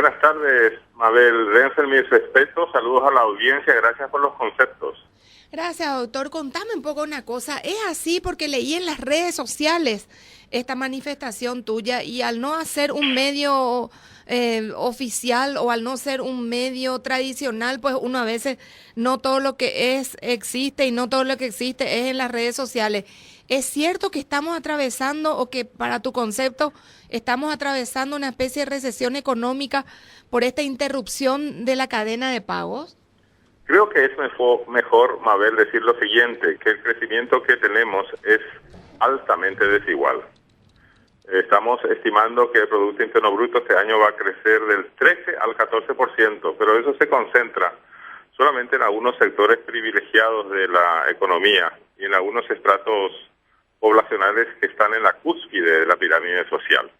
Buenas tardes, Mabel Renfer, mis respetos, saludos a la audiencia, gracias por los conceptos. Gracias, doctor. Contame un poco una cosa. ¿Es así? Porque leí en las redes sociales esta manifestación tuya y al no hacer un medio oficial o al no ser un medio tradicional, pues uno a veces no todo lo que es existe y no todo lo que existe es en las redes sociales. ¿Es cierto que estamos atravesando o que para tu concepto estamos atravesando una especie de recesión económica por esta interrupción de la cadena de pagos? Creo que es mejor, Mabel, decir lo siguiente, que el crecimiento que tenemos es altamente desigual. Estamos estimando que el Producto Interno Bruto este año va a crecer del 13 al 14%, pero eso se concentra solamente en algunos sectores privilegiados de la economía y en algunos estratos poblacionales que están en la cúspide de la pirámide social.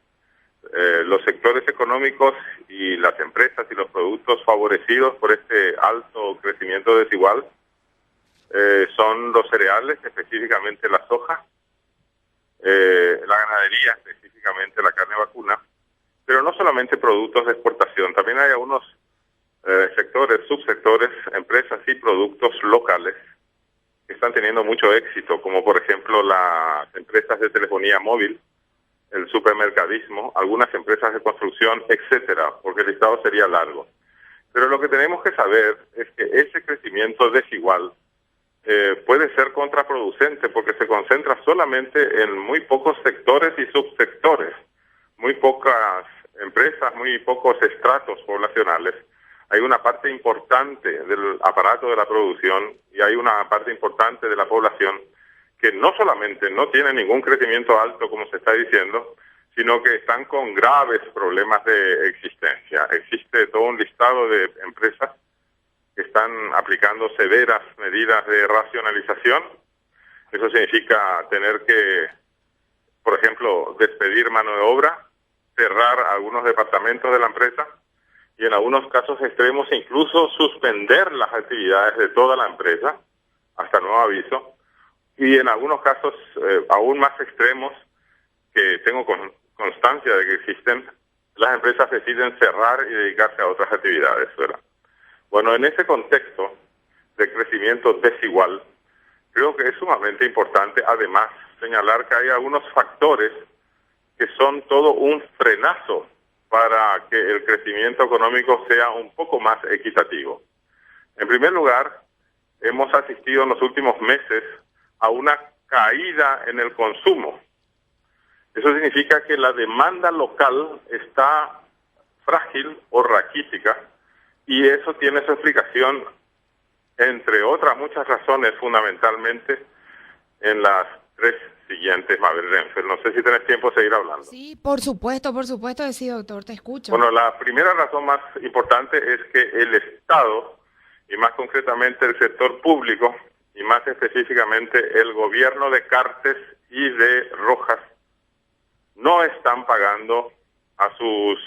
Los sectores económicos y las empresas y los productos favorecidos por este alto crecimiento desigual son los cereales, específicamente la soja, la ganadería, específicamente la carne vacuna, pero no solamente productos de exportación, también hay algunos sectores, subsectores, empresas y productos locales que están teniendo mucho éxito, como por ejemplo las empresas de telefonía móvil, el supermercadismo, algunas empresas de construcción, etcétera, porque el listado sería largo. Pero lo que tenemos que saber es que ese crecimiento desigual puede ser contraproducente porque se concentra solamente en muy pocos sectores y subsectores, muy pocas empresas, muy pocos estratos poblacionales. Hay una parte importante del aparato de la producción y hay una parte importante de la población que no solamente no tiene ningún crecimiento alto, como se está diciendo, sino que están con graves problemas de existencia. Existe todo un listado de empresas que están aplicando severas medidas de racionalización. Eso significa tener que, por ejemplo, despedir mano de obra, cerrar algunos departamentos de la empresa y en algunos casos extremos incluso suspender las actividades de toda la empresa hasta nuevo aviso. Y en algunos casos aún más extremos, que tengo constancia de que existen, las empresas deciden cerrar y dedicarse a otras actividades, ¿verdad? Bueno, en ese contexto de crecimiento desigual, creo que es sumamente importante, además, señalar que hay algunos factores que son todo un frenazo para que el crecimiento económico sea un poco más equitativo. En primer lugar, hemos asistido en los últimos meses a una caída en el consumo. Eso significa que la demanda local está frágil o raquítica y eso tiene su explicación, entre otras muchas razones, fundamentalmente en las tres siguientes, Mabel Renfer. No sé si tenés tiempo de seguir hablando. Sí, por supuesto, sí, doctor, te escucho. Bueno, la primera razón más importante es que el Estado, y más concretamente el sector público, y más específicamente el gobierno de Cartes y de Rojas, no están pagando a sus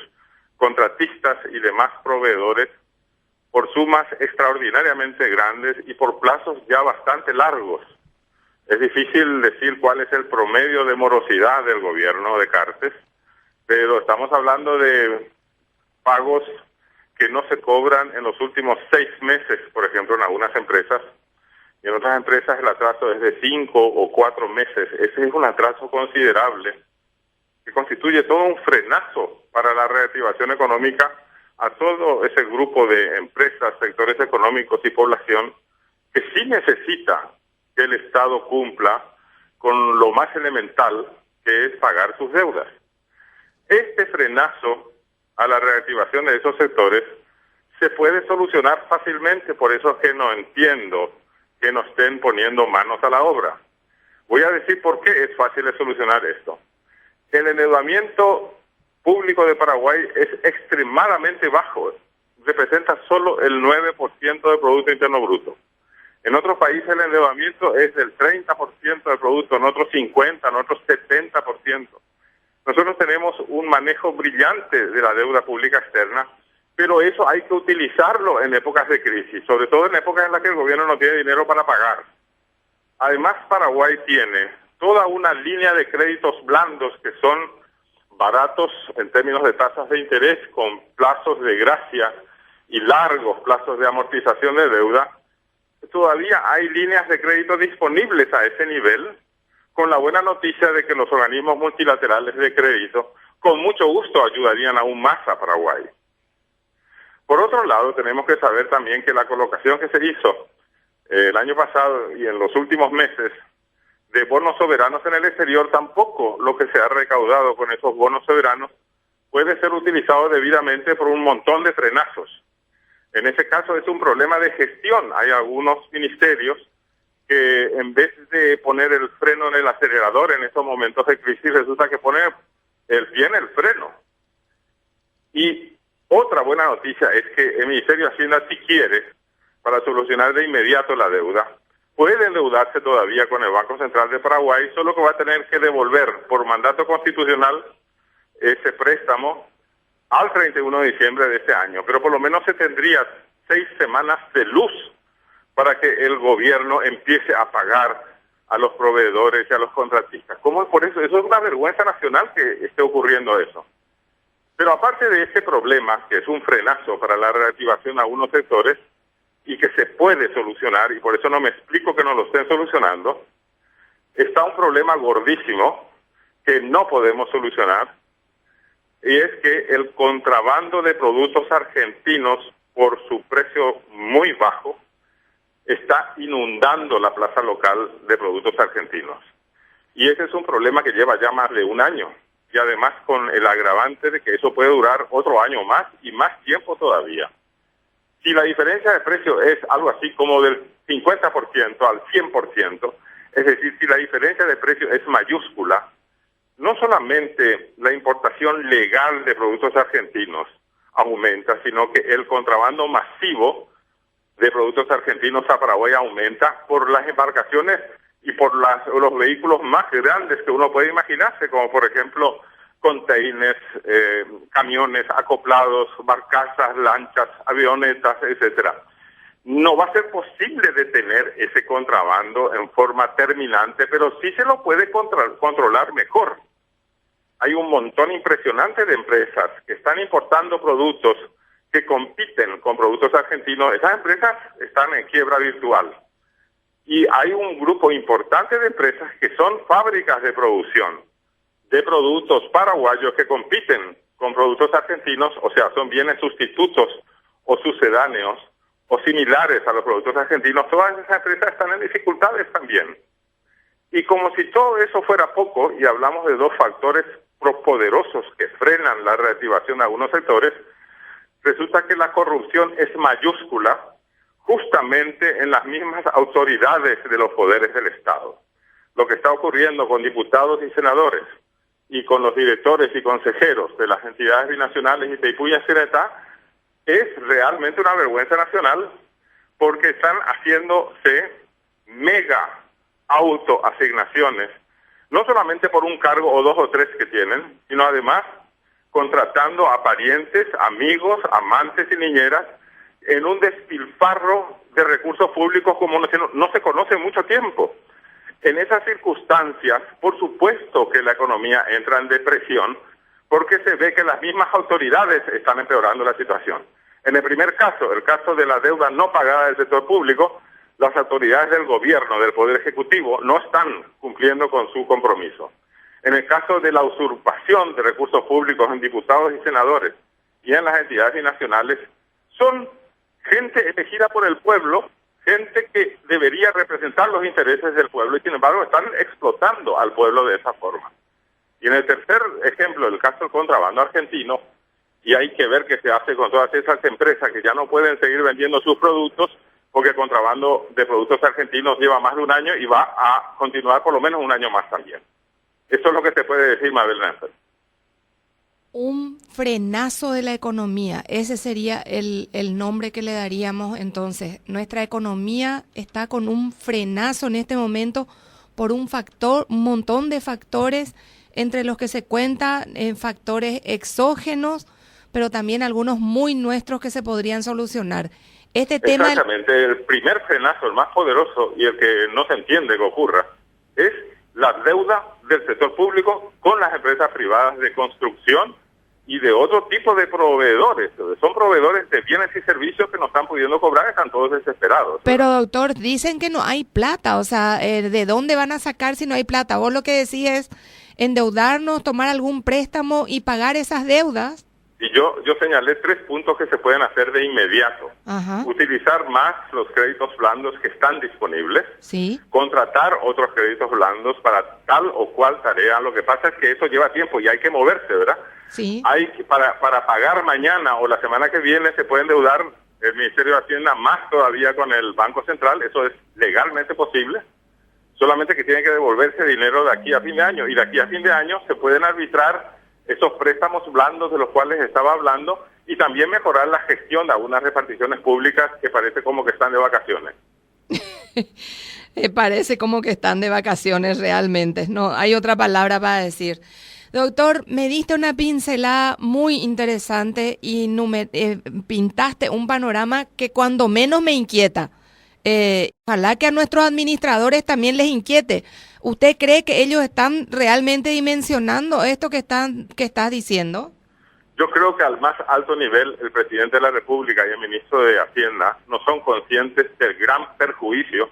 contratistas y demás proveedores por sumas extraordinariamente grandes y por plazos ya bastante largos. Es difícil decir cuál es el promedio de morosidad del gobierno de Cartes, pero estamos hablando de pagos que no se cobran en los últimos 6 meses, por ejemplo, en algunas empresas, y en otras empresas el atraso es de 5 o 4 meses. Ese es un atraso considerable que constituye todo un frenazo para la reactivación económica a todo ese grupo de empresas, sectores económicos y población que sí necesita que el Estado cumpla con lo más elemental, que es pagar sus deudas. Este frenazo a la reactivación de esos sectores se puede solucionar fácilmente, por eso es que no entiendo que no estén poniendo manos a la obra. Voy a decir por qué es fácil de solucionar esto. El endeudamiento público de Paraguay es extremadamente bajo, representa solo el 9% del Producto Interno Bruto. En otros países el endeudamiento es del 30% del producto, en otros 50%, en otros 70%. Nosotros tenemos un manejo brillante de la deuda pública externa, pero eso hay que utilizarlo en épocas de crisis, sobre todo en épocas en las que el gobierno no tiene dinero para pagar. Además, Paraguay tiene toda una línea de créditos blandos que son baratos en términos de tasas de interés, con plazos de gracia y largos plazos de amortización de deuda, todavía hay líneas de crédito disponibles a ese nivel, con la buena noticia de que los organismos multilaterales de crédito con mucho gusto ayudarían aún más a Paraguay. Por otro lado, tenemos que saber también que la colocación que se hizo el año pasado y en los últimos meses de bonos soberanos en el exterior, tampoco lo que se ha recaudado con esos bonos soberanos puede ser utilizado debidamente por un montón de frenazos. En ese caso es un problema de gestión. Hay algunos ministerios que en vez de poner el freno en el acelerador en estos momentos de crisis, resulta que ponen el pie en el freno. Y otra buena noticia es que el Ministerio de Hacienda, si quiere, para solucionar de inmediato la deuda, puede endeudarse todavía con el Banco Central de Paraguay, solo que va a tener que devolver por mandato constitucional ese préstamo al 31 de diciembre de este año. Pero por lo menos se tendría 6 semanas de luz para que el gobierno empiece a pagar a los proveedores y a los contratistas. ¿Cómo es por eso? Eso es una vergüenza nacional que esté ocurriendo eso. Pero aparte de ese problema, que es un frenazo para la reactivación a algunos sectores, y que se puede solucionar, y por eso no me explico que no lo estén solucionando, está un problema gordísimo que no podemos solucionar, y es que el contrabando de productos argentinos por su precio muy bajo está inundando la plaza local de productos argentinos. Y ese es un problema que lleva ya más de un año, y además con el agravante de que eso puede durar otro año más y más tiempo todavía. Si la diferencia de precio es algo así como del 50% al 100%, es decir, si la diferencia de precio es mayúscula, no solamente la importación legal de productos argentinos aumenta, sino que el contrabando masivo de productos argentinos a Paraguay aumenta por las embarcaciones y por los vehículos más grandes que uno puede imaginarse, como por ejemplo containers, camiones acoplados, barcazas, lanchas, avionetas, etcétera. No va a ser posible detener ese contrabando en forma terminante, pero sí se lo puede controlar mejor. Hay un montón impresionante de empresas que están importando productos que compiten con productos argentinos. Esas empresas están en quiebra virtual. Y hay un grupo importante de empresas que son fábricas de producción de productos paraguayos que compiten con productos argentinos, o sea, son bienes sustitutos o sucedáneos o similares a los productos argentinos. Todas esas empresas están en dificultades también. Y como si todo eso fuera poco, y hablamos de dos factores poderosos que frenan la reactivación de algunos sectores, resulta que la corrupción es mayúscula justamente en las mismas autoridades de los poderes del Estado. Lo que está ocurriendo con diputados y senadores y con los directores y consejeros de las entidades binacionales Itaipú y Yacyretá es realmente una vergüenza nacional, porque están haciéndose mega autoasignaciones, no solamente por un cargo o dos o tres que tienen, sino además contratando a parientes, amigos, amantes y niñeras en un despilfarro de recursos públicos como no se conoce en mucho tiempo. En esas circunstancias, por supuesto que la economía entra en depresión, porque se ve que las mismas autoridades están empeorando la situación. En el primer caso, el caso de la deuda no pagada del sector público, las autoridades del gobierno, del Poder Ejecutivo, no están cumpliendo con su compromiso. En el caso de la usurpación de recursos públicos en diputados y senadores y en las entidades binacionales, son gente elegida por el pueblo, gente que debería representar los intereses del pueblo y sin embargo están explotando al pueblo de esa forma. Y en el tercer ejemplo, el caso del contrabando argentino, y hay que ver qué se hace con todas esas empresas que ya no pueden seguir vendiendo sus productos porque el contrabando de productos argentinos lleva más de un año y va a continuar por lo menos un año más también. Eso es lo que se puede decir, Mabel Nández. Un frenazo de la economía, ese sería el nombre que le daríamos entonces. Nuestra economía está con un frenazo en este momento por un montón de factores, entre los que se cuentan factores exógenos, pero también algunos muy nuestros que se podrían solucionar. Este tema... Exactamente, el primer frenazo, el más poderoso y el que no se entiende que ocurra, es la deuda del sector público con las empresas privadas de construcción y de otro tipo de proveedores. Son proveedores de bienes y servicios que no están pudiendo cobrar, están todos desesperados. Pero doctor, dicen que no hay plata, o sea, ¿de dónde van a sacar si no hay plata? Vos lo que decís es endeudarnos, tomar algún préstamo y pagar esas deudas. Y yo señalé 3 puntos que se pueden hacer de inmediato. Ajá. Utilizar más los créditos blandos que están disponibles. Sí. Contratar otros créditos blandos para tal o cual tarea. Lo que pasa es que eso lleva tiempo y hay que moverse, ¿verdad? Sí. Para pagar mañana o la semana que viene se puede endeudar el Ministerio de Hacienda más todavía con el Banco Central. Eso es legalmente posible. Solamente que tiene que devolverse dinero de aquí a fin de año. Y de aquí a fin de año se pueden arbitrar esos préstamos blandos de los cuales estaba hablando y también mejorar la gestión de algunas reparticiones públicas que parece como que están de vacaciones. Parece como que están de vacaciones realmente. No, hay otra palabra para decir. Doctor, me diste una pincelada muy interesante y pintaste un panorama que cuando menos me inquieta. Ojalá que a nuestros administradores también les inquiete. ¿Usted cree que ellos están realmente dimensionando esto que estás diciendo? Yo creo que al más alto nivel el presidente de la República y el ministro de Hacienda no son conscientes del gran perjuicio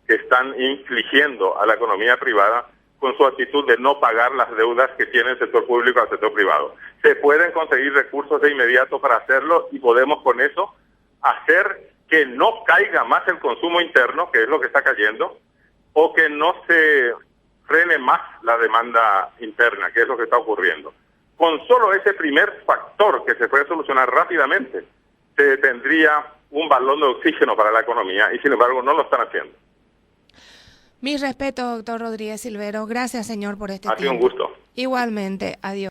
que están infligiendo a la economía privada con su actitud de no pagar las deudas que tiene el sector público al sector privado. Se pueden conseguir recursos de inmediato para hacerlo y podemos con eso hacer que no caiga más el consumo interno, que es lo que está cayendo, o que no se frene más la demanda interna, que es lo que está ocurriendo. Con solo ese primer factor que se puede solucionar rápidamente, se detendría un balón de oxígeno para la economía y sin embargo no lo están haciendo. Mi respeto, doctor Rodríguez Silvero. Gracias, señor, por este tiempo. Ha sido un gusto. Igualmente. Adiós.